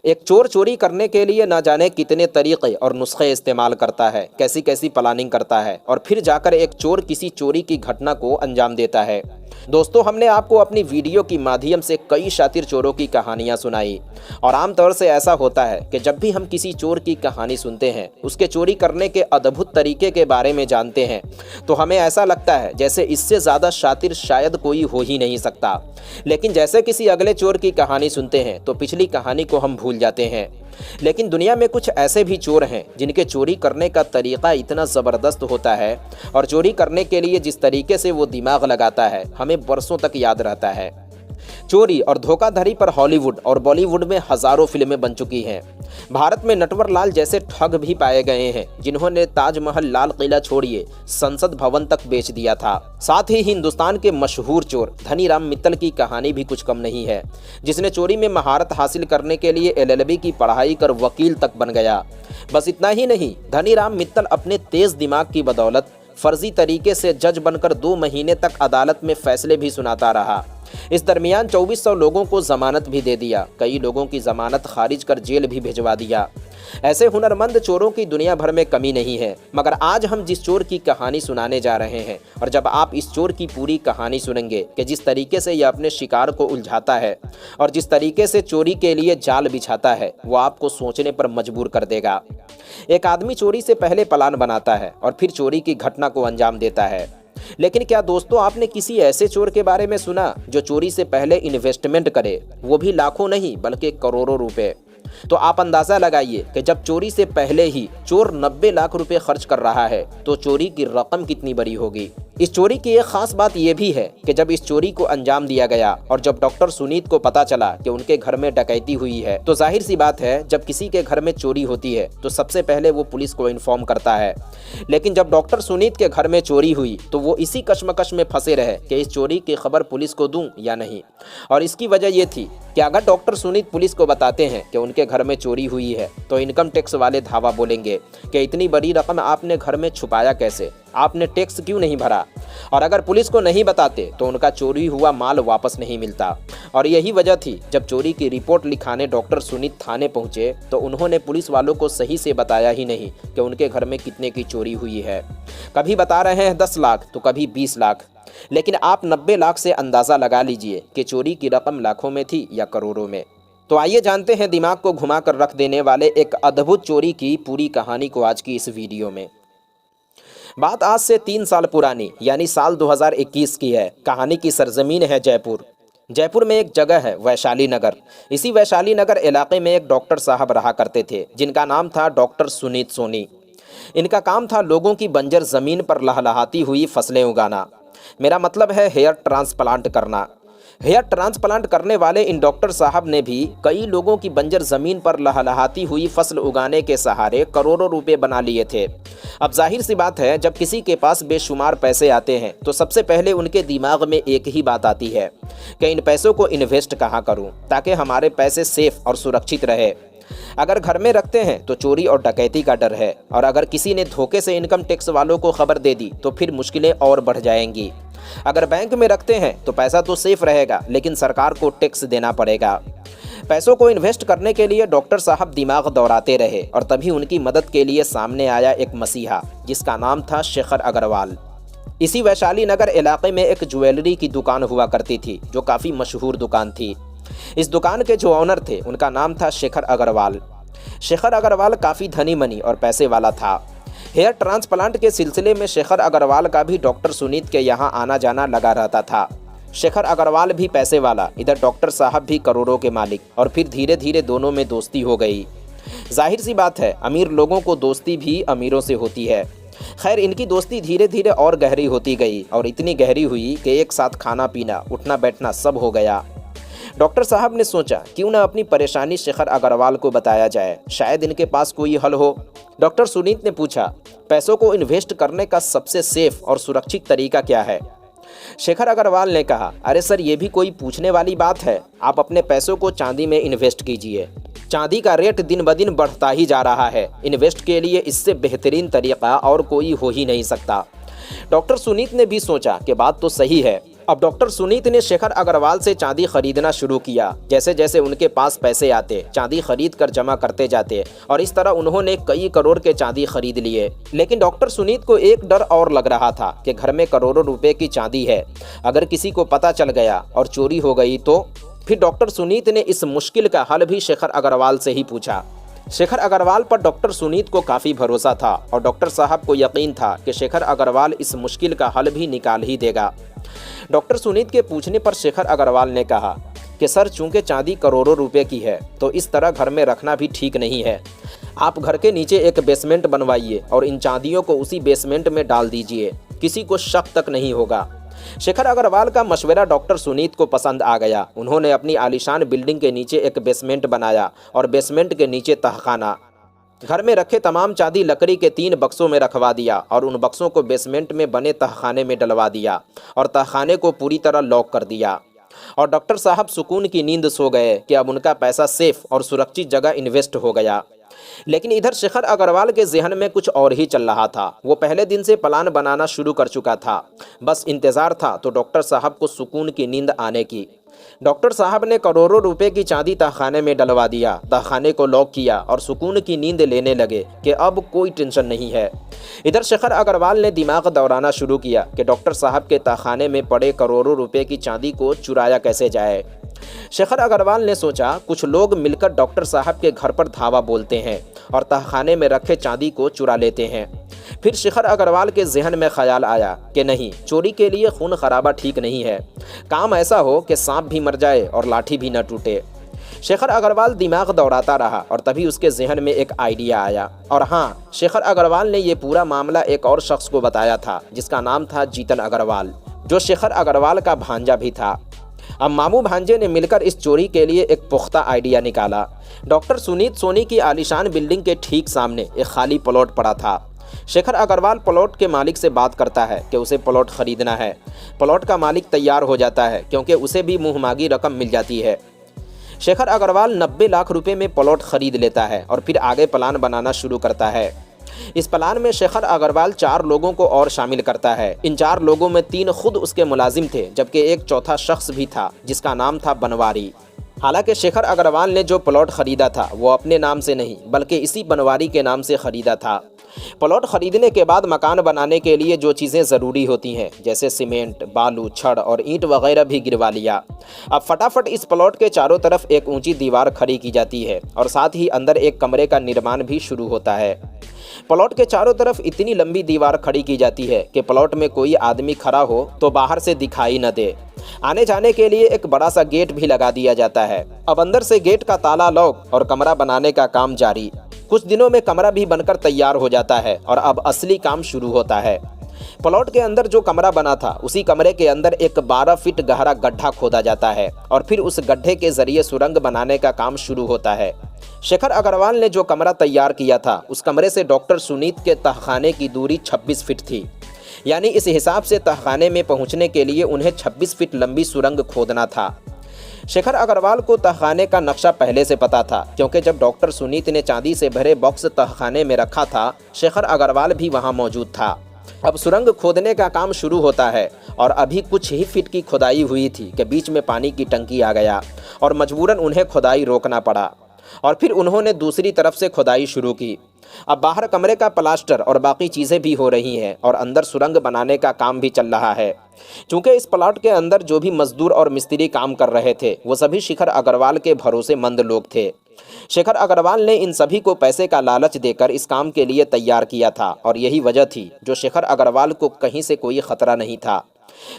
एक चोर चोरी करने के लिए ना जाने कितने तरीक़े और नुस्खे इस्तेमाल करता है, कैसी कैसी प्लानिंग करता है और फिर जाकर एक चोर किसी चोरी की घटना को अंजाम देता है। दोस्तों, हमने आपको अपनी वीडियो के माध्यम से कई शातिर चोरों की कहानियां सुनाई और आमतौर से ऐसा होता है कि जब भी हम किसी चोर की कहानी सुनते हैं, उसके चोरी करने के अद्भुत तरीके के बारे में जानते हैं, तो हमें ऐसा लगता है जैसे इससे ज़्यादा शातिर शायद कोई हो ही नहीं सकता। लेकिन जैसे किसी अगले चोर की कहानी सुनते हैं तो पिछली कहानी को हम भूल जाते हैं। लेकिन दुनिया में कुछ ऐसे भी चोर हैं जिनके चोरी करने का तरीक़ा इतना ज़बरदस्त होता है और चोरी करने के लिए जिस तरीके से वो दिमाग लगाता है, हमें बरसों तक याद रहता है। चोरी और धोखाधड़ी पर हॉलीवुड और बॉलीवुड में हज़ारों फिल्में बन चुकी हैं। भारत में नटवर लाल जैसे ठग भी पाए गए हैं जिन्होंने ताजमहल, लाल किला छोड़िए संसद भवन तक बेच दिया था। साथ ही हिंदुस्तान के मशहूर चोर धनीराम मित्तल की कहानी भी कुछ कम नहीं है, जिसने चोरी में महारत हासिल करने के लिए LLB की पढ़ाई कर वकील तक बन गया। बस इतना ही नहीं, धनीराम मित्तल अपने तेज दिमाग की बदौलत फर्जी तरीके से जज बनकर 2 महीने तक अदालत में फैसले भी सुनाता रहा। इस दरमियान 2400 लोगों को जमानत भी दे दिया, कई लोगों की जमानत खारिज कर जेल भी भिजवा दिया। ऐसे हुनरमंद चोरों की दुनिया भर में कमी नहीं है। मगर आज हम जिस चोर की कहानी सुनाने जा रहे हैं, और जब आप इस चोर की पूरी कहानी सुनेंगे कि जिस तरीके से यह अपने शिकार को उलझाता है और जिस तरीके से चोरी के लिए जाल बिछाता है, वो आपको सोचने पर मजबूर कर देगा। एक आदमी चोरी से पहले प्लान बनाता है और फिर चोरी की घटना को अंजाम देता है। लेकिन क्या दोस्तों, आपने किसी ऐसे चोर के बारे में सुना जो चोरी से पहले इन्वेस्टमेंट करे, वो भी लाखों नहीं बल्कि करोड़ों रुपए? तो आप अंदाज़ा लगाइए कि जब चोरी से पहले ही चोर 90 लाख रुपए खर्च कर रहा है तो चोरी की रकम कितनी बड़ी होगी। इस चोरी की एक खास बात यह भी है कि जब इस चोरी को अंजाम दिया गया और जब डॉक्टर सुनीत को पता चला कि उनके घर में डकैती हुई है, तो जाहिर सी बात है जब किसी के घर में चोरी होती है तो सबसे पहले वो पुलिस को इन्फॉर्म करता है। लेकिन जब डॉक्टर सुनीत के घर में चोरी हुई तो वो इसी कश्मकश में फंसे रहे कि इस चोरी की खबर पुलिस को दूं या नहीं। और इसकी वजह ये थी कि अगर डॉक्टर सुनीत पुलिस को बताते हैं कि उनके घर में चोरी हुई है तो इनकम टैक्स वाले धावा बोलेंगे कि इतनी बड़ी रकम आपने घर में छुपाया कैसे, आपने टैक्स क्यों नहीं भरा। और अगर पुलिस को नहीं बताते तो उनका चोरी हुआ माल वापस नहीं मिलता। और यही वजह थी जब चोरी की रिपोर्ट लिखाने डॉक्टर सुनीत थाने पहुंचे तो उन्होंने पुलिस वालों को सही से बताया ही नहीं कि उनके घर में कितने की चोरी हुई है। कभी बता रहे हैं 10 लाख तो कभी 20 लाख, लेकिन आप 90 लाख से अंदाज़ा लगा लीजिए कि चोरी की रकम लाखों में थी या करोड़ों में। तो आइए जानते हैं दिमाग को घुमा कर रख देने वाले एक अद्भुत चोरी की पूरी कहानी को आज की इस वीडियो में। बात आज से 3 साल पुरानी यानी साल 2021 की है। कहानी की सरजमीन है जयपुर। जयपुर में एक जगह है वैशाली नगर। इसी वैशाली नगर इलाके में एक डॉक्टर साहब रहा करते थे जिनका नाम था डॉक्टर सुनीत सोनी। इनका काम था लोगों की बंजर ज़मीन पर लहलहाती हुई फसलें उगाना। मेरा मतलब है हेयर ट्रांसप्लांट करना। हेयर ट्रांसप्लांट करने वाले इन डॉक्टर साहब ने भी कई लोगों की बंजर ज़मीन पर लहलहाती हुई फसल उगाने के सहारे करोड़ों रुपए बना लिए थे। अब जाहिर सी बात है जब किसी के पास बेशुमार पैसे आते हैं तो सबसे पहले उनके दिमाग में एक ही बात आती है कि इन पैसों को इन्वेस्ट कहाँ करूँ ताकि हमारे पैसे सेफ और सुरक्षित रहे। अगर घर में रखते हैं तो चोरी और डकैती का डर है, और अगर किसी ने धोखे से इनकम टैक्स वालों को खबर दे दी तो फिर मुश्किलें और बढ़ जाएंगी। अगर बैंक में रखते हैं तो पैसा तो सेफ रहेगा लेकिन सरकार को टैक्स देना पड़ेगा। पैसों को इन्वेस्ट करने के लिए डॉक्टर साहब दिमाग दौड़ाते रहे और तभी उनकी मदद के लिए सामने आया एक मसीहा जिसका नाम था शेखर अग्रवाल। इसी वैशाली नगर इलाके में एक ज्वेलरी की दुकान हुआ करती थी जो काफ़ी मशहूर दुकान थी। इस दुकान के जो ऑनर थे उनका नाम था शेखर अग्रवाल। शेखर अग्रवाल काफ़ी धनी मनी और पैसे वाला था। हेयर ट्रांसप्लांट के सिलसिले में शेखर अग्रवाल का भी डॉक्टर सुनीत के यहाँ आना जाना लगा रहता था। शेखर अग्रवाल भी पैसे वाला, इधर डॉक्टर साहब भी करोड़ों के मालिक, और फिर धीरे धीरे दोनों में दोस्ती हो गई। जाहिर सी बात है अमीर लोगों को दोस्ती भी अमीरों से होती है। खैर, इनकी दोस्ती धीरे धीरे और गहरी होती गई और इतनी गहरी हुई कि एक साथ खाना पीना उठना बैठना सब हो गया। डॉक्टर साहब ने सोचा क्यों ना अपनी परेशानी शेखर अग्रवाल को बताया जाए, शायद इनके पास कोई हल हो। डॉक्टर सुनीत ने पूछा, पैसों को इन्वेस्ट करने का सबसे सेफ और सुरक्षित तरीका क्या है? शेखर अग्रवाल ने कहा, अरे सर, ये भी कोई पूछने वाली बात है। आप अपने पैसों को चांदी में इन्वेस्ट कीजिए। चांदी का रेट दिन ब दिन बढ़ता ही जा रहा है। इन्वेस्ट के लिए इससे बेहतरीन तरीका और कोई हो ही नहीं सकता। डॉक्टर सुनीत ने भी सोचा कि बात तो सही है, अब डॉक्टर सुनीत ने शेखर अग्रवाल से चांदी खरीदना शुरू किया। जैसे जैसे उनके पास पैसे आते, चांदी खरीद कर जमा करते जाते और इस तरह उन्होंने कई करोड़ के चांदी खरीद लिए। लेकिन डॉक्टर सुनीत को एक डर और लग रहा था कि घर में करोड़ों रुपए की चांदी है, अगर किसी को पता चल गया और चोरी हो गई तो। फिर डॉक्टर सुनीत ने इस मुश्किल का हल भी शेखर अग्रवाल से ही पूछा। शेखर अग्रवाल पर डॉक्टर सुनीत को काफ़ी भरोसा था और डॉक्टर साहब को यकीन था कि शेखर अग्रवाल इस मुश्किल का हल भी निकाल ही देगा। डॉक्टर सुनीत के पूछने पर शेखर अग्रवाल ने कहा कि सर, चूंकि चांदी करोड़ों रुपए की है तो इस तरह घर में रखना भी ठीक नहीं है। आप घर के नीचे एक बेसमेंट बनवाइए और इन चांदियों को उसी बेसमेंट में डाल दीजिए, किसी को शक तक नहीं होगा। शेखर अग्रवाल का मशवरा डॉक्टर सुनीत को पसंद आ गया। उन्होंने अपनी आलीशान बिल्डिंग के नीचे एक बेसमेंट बनाया और बेसमेंट के नीचे तहखाना। घर में रखे तमाम चांदी लकड़ी के 3 बक्सों में रखवा दिया और उन बक्सों को बेसमेंट में बने तहखाने में डलवा दिया और तहखाने को पूरी तरह लॉक कर दिया। और डॉक्टर साहब सुकून की नींद सो गए कि अब उनका पैसा सेफ और सुरक्षित जगह इन्वेस्ट हो गया। लेकिन इधर शेखर अग्रवाल के जहन में कुछ और ही चल रहा था। वो पहले दिन से प्लान बनाना शुरू कर चुका था, बस इंतज़ार था तो डॉक्टर साहब को सुकून की नींद आने की। डॉक्टर साहब ने करोड़ों रुपए की चांदी तहखाने में डलवा दिया, तहखाने को लॉक किया और सुकून की नींद लेने लगे कि अब कोई टेंशन नहीं है। इधर शेखर अग्रवाल ने दिमाग दौड़ाना शुरू किया कि डॉक्टर साहब के तहखाने में पड़े करोड़ों रुपए की चांदी को चुराया कैसे जाए। शेखर अग्रवाल ने सोचा, कुछ लोग मिलकर डॉक्टर साहब के घर पर धावा बोलते हैं और तहखाने में रखे चांदी को चुरा लेते हैं। फिर शेखर अग्रवाल के जहन में ख्याल आया कि नहीं, चोरी के लिए खून खराबा ठीक नहीं है। काम ऐसा हो कि सांप भी मर जाए और लाठी भी न टूटे। शेखर अग्रवाल दिमाग दौड़ाता रहा और तभी उसके जहन में एक आइडिया आया। और हाँ, शेखर अग्रवाल ने ये पूरा मामला एक और शख्स को बताया था जिसका नाम था जीतन अग्रवाल, जो शेखर अग्रवाल का भांजा भी था। अब मामू भांजे ने मिलकर इस चोरी के लिए एक पुख्ता आइडिया निकाला। डॉक्टर सुनीत सोनी की आलीशान बिल्डिंग के ठीक सामने एक खाली प्लॉट पड़ा था। शेखर अग्रवाल प्लॉट के मालिक से बात करता है कि उसे प्लॉट खरीदना है। प्लॉट का मालिक तैयार हो जाता है क्योंकि उसे भी मुँहमांगी रकम मिल जाती है। शेखर अग्रवाल 90 लाख रुपए में प्लॉट खरीद लेता है और फिर आगे प्लान बनाना शुरू करता है। इस प्लान में शेखर अग्रवाल 4 लोगों को और शामिल करता है। इन 4 लोगों में 3 खुद उसके मुलाजिम थे, जबकि एक चौथा शख्स भी था जिसका नाम था बनवारी। हालांकि शेखर अग्रवाल ने जो प्लॉट खरीदा था वो अपने नाम से नहीं बल्कि इसी बनवारी के नाम से खरीदा था। प्लॉट खरीदने के बाद मकान बनाने के लिए जो चीज़ें ज़रूरी होती हैं जैसे सीमेंट, बालू, छड़ और ईंट वगैरह भी गिरवा लिया। अब फटाफट इस प्लॉट के चारों तरफ एक ऊंची दीवार खड़ी की जाती है और साथ ही अंदर एक कमरे का निर्माण भी शुरू होता है। प्लॉट के चारों तरफ इतनी लंबी दीवार खड़ी की जाती है कि प्लॉट में कोई आदमी खड़ा हो तो बाहर से दिखाई न दे। आने जाने के लिए एक बड़ा सा गेट भी लगा दिया जाता है। अब अंदर से गेट का ताला लॉक और कमरा बनाने का काम जारी। कुछ दिनों में कमरा भी बनकर तैयार हो जाता है और अब असली काम शुरू होता है। प्लॉट के अंदर जो कमरा बना था उसी कमरे के अंदर एक 12 फीट गहरा गड्ढा खोदा जाता है और फिर उस गड्ढे के जरिए सुरंग बनाने का काम शुरू होता है। शेखर अग्रवाल ने जो कमरा तैयार किया था उस कमरे से डॉक्टर सुनीत के तहखाने की दूरी 26 फीट थी। यानी इस हिसाब से तहखाने में पहुंचने के लिए उन्हें 26 फीट लंबी सुरंग खोदना था। शेखर अग्रवाल को तहखाने का नक्शा पहले से पता था क्योंकि जब डॉक्टर सुनीत ने चांदी से भरे बॉक्स तहखाने में रखा था शेखर अग्रवाल भी वहां मौजूद था। अब सुरंग खोदने का काम शुरू होता है और अभी कुछ ही फीट की खुदाई हुई थी कि बीच में पानी की टंकी आ गया और मजबूरन उन्हें खुदाई रोकना पड़ा और फिर उन्होंने दूसरी तरफ से खुदाई शुरू की। अब बाहर कमरे का प्लास्टर और बाकी चीज़ें भी हो रही हैं और अंदर सुरंग बनाने का काम भी चल रहा है। चूँकि इस प्लॉट के अंदर जो भी मजदूर और मिस्त्री काम कर रहे थे वो सभी शेखर अग्रवाल के भरोसेमंद लोग थे। शेखर अग्रवाल ने इन सभी को पैसे का लालच देकर इस काम के लिए तैयार किया था और यही वजह थी जो शेखर अग्रवाल को कहीं से कोई खतरा नहीं था।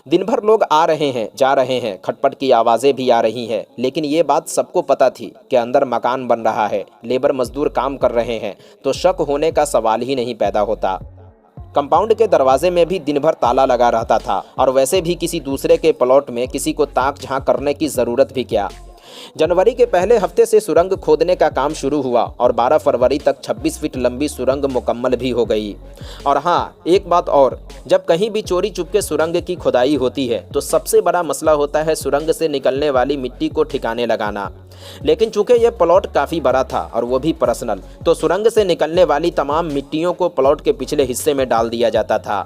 दिन भर लोग आ रहे हैं, जा रहे हैं, खटपट की आवाज़ें भी आ रही हैं, लेकिन ये बात सबको पता थी कि अंदर मकान बन रहा है, लेबर मजदूर काम कर रहे हैं, तो शक होने का सवाल ही नहीं पैदा होता। कंपाउंड के दरवाजे में भी दिन भर ताला लगा रहता था और वैसे भी किसी दूसरे के प्लॉट में किसी को ताक झांक करने की ज़रूरत भी क्या। जनवरी के पहले हफ्ते से सुरंग खोदने का काम शुरू हुआ और 12 फरवरी तक 26 फीट लंबी सुरंग मुकम्मल भी हो गई। और हाँ, एक बात और, जब कहीं भी चोरी चुपके सुरंग की खुदाई होती है तो सबसे बड़ा मसला होता है सुरंग से निकलने वाली मिट्टी को ठिकाने लगाना। लेकिन चूंकि यह प्लॉट काफ़ी बड़ा था और वो भी पर्सनल, तो सुरंग से निकलने वाली तमाम मिट्टियों को प्लॉट के पिछले हिस्से में डाल दिया जाता था।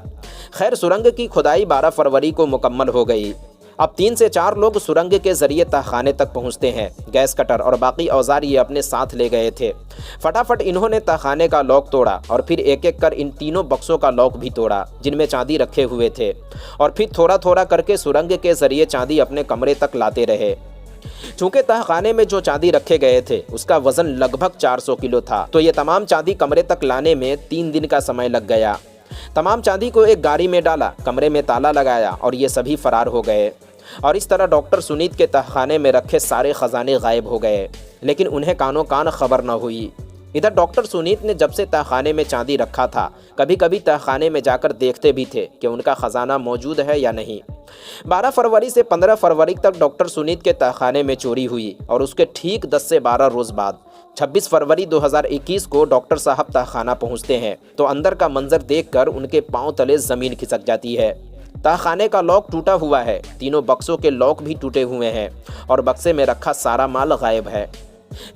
खैर, सुरंग की खुदाई 12 फरवरी को मुकम्मल हो गई। अब 3 से 4 लोग सुरंग के जरिए तहखाने तक पहुंचते हैं। गैस कटर और बाकी औजार ये अपने साथ ले गए थे। फटाफट इन्होंने तहखाने का लॉक तोड़ा और फिर एक एक कर इन तीनों बक्सों का लॉक भी तोड़ा जिनमें चांदी रखे हुए थे, और फिर थोड़ा थोड़ा करके सुरंग के जरिए चांदी अपने कमरे तक लाते रहे। चूंकि तहखाने में जो चांदी रखे गए थे उसका वजन लगभग 400 किलो था, तो ये तमाम चांदी कमरे तक लाने में 3 दिन का समय लग गया। तमाम चांदी को एक गाड़ी में डाला, कमरे में ताला लगाया और ये सभी फरार हो गए। और इस तरह डॉक्टर सुनीत के तहखाने में रखे सारे खजाने गायब हो गए, लेकिन उन्हें कानो कान खबर न हुई। इधर डॉक्टर सुनीत ने जब से तहखाने में चांदी रखा था, कभी कभी तहखाने में जाकर देखते भी थे कि उनका खजाना मौजूद है या नहीं। 12 फरवरी से 15 फरवरी तक डॉक्टर सुनीत के तहखाने में चोरी हुई और उसके ठीक 10 से 12 रोज बाद 26 फरवरी 2021 को डॉक्टर साहब तहखाना पहुंचते हैं तो अंदर का मंजर देखकर उनके पांव तले जमीन खिसक जाती है। तहखाने का लॉक टूटा हुआ है, तीनों बक्सों के लॉक भी टूटे हुए हैं और बक्से में रखा सारा माल गायब है।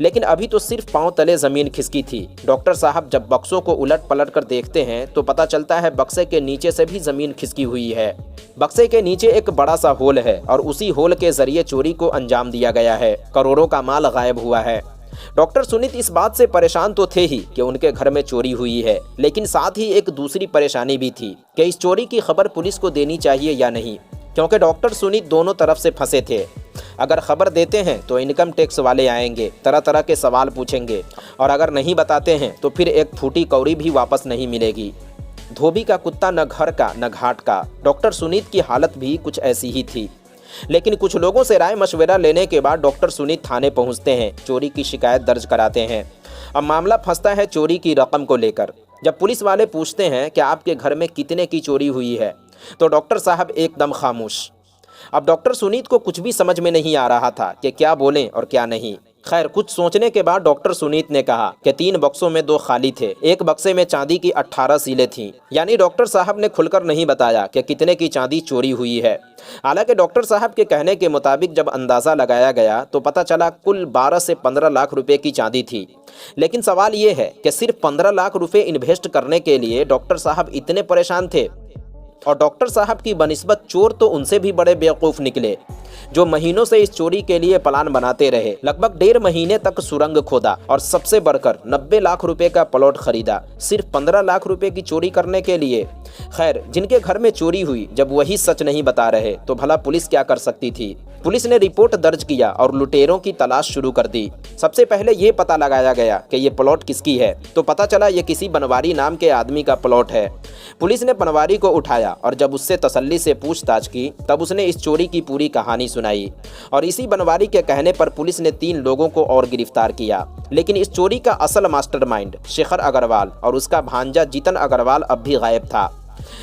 लेकिन अभी तो सिर्फ पांव तले जमीन खिसकी थी। डॉक्टर साहब जब बक्सों को उलट पलट कर देखते हैं तो पता चलता है बक्से के नीचे से भी जमीन खिसकी हुई है। बक्से के नीचे एक बड़ा सा होल है और उसी होल के जरिए चोरी को अंजाम दिया गया है। करोड़ों का माल गायब हुआ है। डॉक्टर सुनीत इस बात से परेशान तो थे ही कि उनके घर में चोरी हुई है, लेकिन साथ ही एक दूसरी परेशानी भी थी कि इस चोरी की खबर पुलिस को देनी चाहिए या नहीं, क्योंकि डॉक्टर सुनीत दोनों तरफ से फंसे थे। अगर खबर देते हैं तो इनकम टैक्स वाले आएंगे, तरह तरह के सवाल पूछेंगे, और अगर नहीं बताते हैं तो फिर एक फूटी कौड़ी भी वापस नहीं मिलेगी। धोबी का कुत्ता न घर का न घाट का। डॉक्टर सुनीत की हालत भी कुछ ऐसी ही थी। लेकिन कुछ लोगों से राय मशवरा लेने के बाद डॉक्टर सुनीत थाने पहुंचते हैं, चोरी की शिकायत दर्ज कराते हैं। अब मामला फंसता है चोरी की रकम को लेकर। जब पुलिस वाले पूछते हैं कि आपके घर में कितने की चोरी हुई है, तो डॉक्टर साहब एकदम खामोश। अब डॉक्टर सुनीत को कुछ भी समझ में नहीं आ रहा था कि क्या बोलें और क्या नहीं। खैर, कुछ सोचने के बाद डॉक्टर सुनीत ने कहा कि 3 बक्सों में 2 खाली थे, एक बक्से में चांदी की 18 सीलें थीं। यानी डॉक्टर साहब ने खुलकर नहीं बताया कि कितने की चांदी चोरी हुई है। हालांकि डॉक्टर साहब के कहने के मुताबिक जब अंदाज़ा लगाया गया तो पता चला कुल 12 से 15 लाख रुपए की चांदी थी। लेकिन सवाल ये है कि सिर्फ 15 लाख रुपए इन्वेस्ट करने के लिए डॉक्टर साहब इतने परेशान थे। और डॉक्टर साहब की बनिस्बत चोर तो उनसे भी बड़े बेवकूफ़ निकले, जो महीनों से इस चोरी के लिए प्लान बनाते रहे। लगभग 1.5 महीने तक सुरंग खोदा और सबसे बढ़कर 90 लाख रुपए का प्लॉट खरीदा, सिर्फ 15 लाख रुपए की चोरी करने के लिए। खैर, जिनके घर में चोरी हुई जब वही सच नहीं बता रहे तो भला पुलिस क्या कर सकती थी। पुलिस ने रिपोर्ट दर्ज किया और लुटेरों की तलाश शुरू कर दी। सबसे पहले ये पता लगाया गया कि ये प्लॉट किसकी है, तो पता चला ये किसी बनवारी नाम के आदमी का प्लॉट है। पुलिस ने बनवारी को उठाया और जब उससे तसल्ली से पूछताछ की तब उसने इस चोरी की पूरी कहानी सुनाई, और इसी बनवारी के कहने पर पुलिस ने 3 लोगों को और गिरफ्तार किया। लेकिन इस चोरी का असल मास्टरमाइंड शेखर अग्रवाल और उसका भांजा जितन अग्रवाल अब भी गायब था।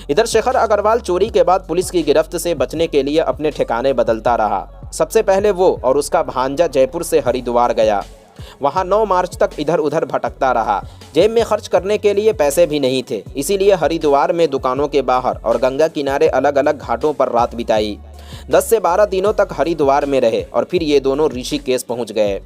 इधर शेखर अग्रवाल चोरी के बाद पुलिस की गिरफ्त से बचने के लिए अपने ठिकाने बदलता रहा। सबसे पहले वो और उसका भांजा जयपुर से हरिद्वार गया। वहाँ 9 मार्च तक इधर उधर भटकता रहा। जेब में खर्च करने के लिए पैसे भी नहीं थे, इसीलिए हरिद्वार में दुकानों के बाहर और गंगा किनारे अलग अलग घाटों पर रात बिताई। 10 से 12 दिनों तक हरिद्वार में रहे और फिर ये दोनों ऋषिकेश पहुंच गए।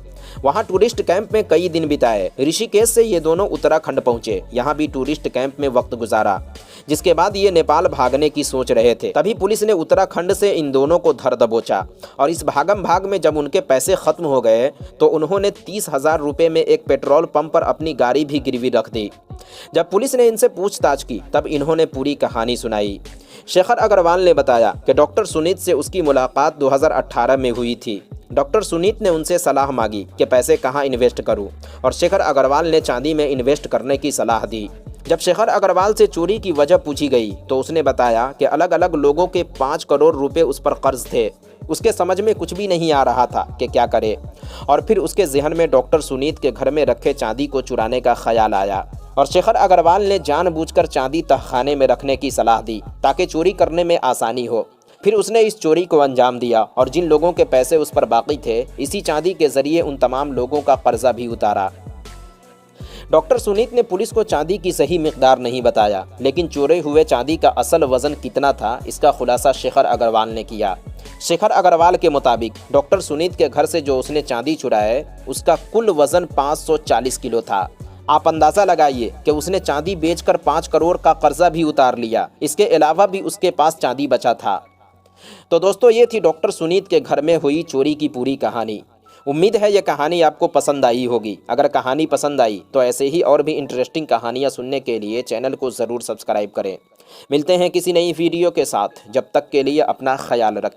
वहाँ टूरिस्ट कैंप में कई दिन बिताए। ऋषिकेश से ये दोनों उत्तराखंड पहुंचे, यहाँ भी टूरिस्ट कैंप में वक्त गुजारा। जिसके बाद ये नेपाल भागने की सोच रहे थे। तभी पुलिस ने उत्तराखंड से इन दोनों को धर दबोचा, और इस भागम भाग में जब उनके पैसे खत्म हो गए तो उन्होंने 30,000 रुपये में एक पेट्रोल पंप पर अपनी गाड़ी भी गिरवी रख दी। जब पुलिस ने इनसे पूछताछ की तब इन्होंने पूरी कहानी सुनाई। शेखर अग्रवाल ने बताया कि डॉक्टर सुनीत से उसकी मुलाकात 2018 में हुई थी। डॉक्टर सुनीत ने उनसे सलाह मांगी कि पैसे कहाँ इन्वेस्ट करूं, और शेखर अग्रवाल ने चांदी में इन्वेस्ट करने की सलाह दी। जब शेखर अग्रवाल से चोरी की वजह पूछी गई तो उसने बताया कि अलग अलग लोगों के 5 करोड़ रुपए उस पर कर्ज थे। उसके समझ में कुछ भी नहीं आ रहा था कि क्या करे, और फिर उसके जहन में डॉक्टर सुनीत के घर में रखे चांदी को चुराने का ख्याल आया, और शेखर अग्रवाल ने जानबूझकर चांदी तहखाने में रखने की सलाह दी ताकि चोरी करने में आसानी हो। फिर उसने इस चोरी को अंजाम दिया और जिन लोगों के पैसे उस पर बाकी थे, इसी चांदी के जरिए उन तमाम लोगों का कर्जा भी उतारा। डॉक्टर सुनीत ने पुलिस को चांदी की सही मिकदार नहीं बताया, लेकिन चोरे हुए चांदी का असल वजन कितना था इसका खुलासा शेखर अग्रवाल ने किया। शेखर अग्रवाल के मुताबिक डॉक्टर सुनीत के घर से जो उसने चांदी चुराए उसका कुल वजन 540 किलो था। आप अंदाज़ा लगाइए कि उसने चांदी बेचकर 5 करोड़ का कर्जा भी उतार लिया। इसके अलावा भी उसके पास चांदी बचा था। तो दोस्तों ये थी डॉक्टर सुनीत के घर में हुई चोरी की पूरी कहानी। उम्मीद है ये कहानी आपको पसंद आई होगी। अगर कहानी पसंद आई तो ऐसे ही और भी इंटरेस्टिंग कहानियाँ सुनने के लिए चैनल को ज़रूर सब्सक्राइब करें। मिलते हैं किसी नई वीडियो के साथ, जब तक के लिए अपना ख्याल रखें।